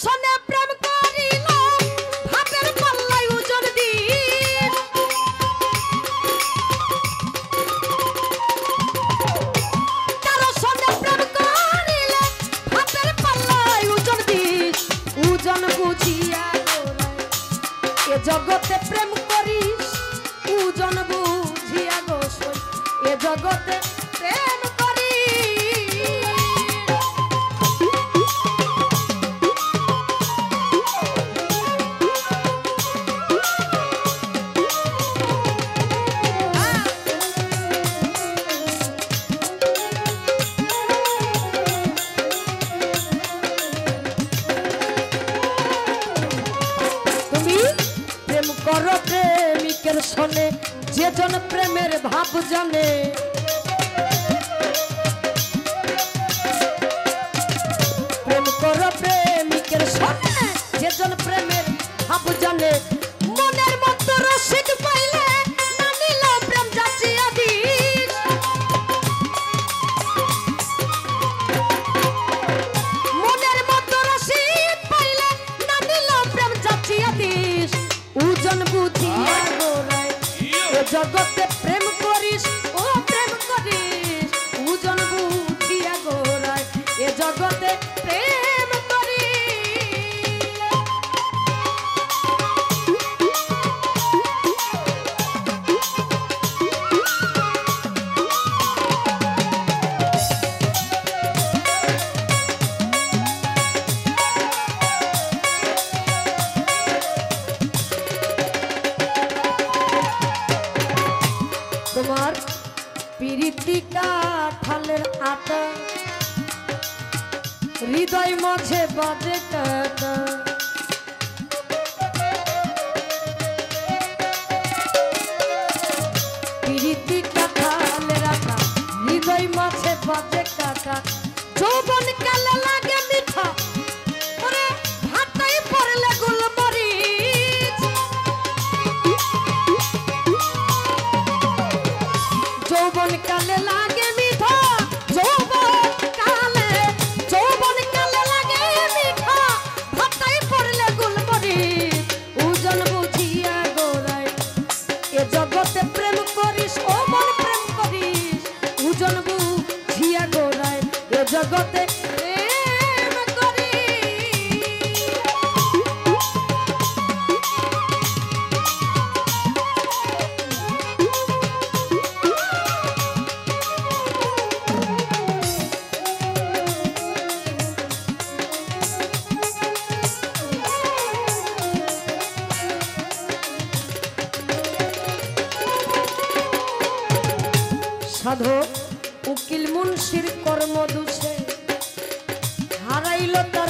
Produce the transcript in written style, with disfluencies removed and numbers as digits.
সনে প্রেম করিল ভাবের পাল্লাই ওজন দিন কারো সনে প্রেম করিল ভাবের পাল্লাই ওজন দিন ওজন বুঝিয়া এ জগতে প্রেম করিস ওজন বুঝিয়া গো সই এ জগতে প্রেম करो प्रेमिकर सने जे जन प्रेमेर भाव जाने प्रेम करो प्रेमिकर सने जे जन प्रेमेर भाव जाने मनेर मतो रसिक पाइले ना नील प्रेम जाचिया दिस मनेर मतो रसिक पाइले ना नील प्रेम जाचिया दिस ওজন বুঝিয়া গোরাই এ জগতে প্রেম করিস ও প্রেম করিস ওজন বুঝিয়া গোরাই এ জগতে প্রেম তোমার প্রীতি কাঠালের আটা হৃদয় মাঝে বাজে কাটা প্রীতি কাঠালের আটা হৃদয় মাঝে বাজে কাটা যৌবন কালে লাগে মিঠা ওরে ভাতাই পড়লে গোলমরিচ যৌবন কালে লাগে মিঠা যৌবন কালে লাগে মিঠা ভাতাই পড়লে গোলমরিচ ওজন বুঝিয়া গোরাই এ জগতে প্রেম করিস ও মন প্রেম করিস ওজন বুঝিয়া গোরাই এ জগতে প্রেম করিস সাধক উকিল মুন্সির কর্ম দোষে হারাইল তার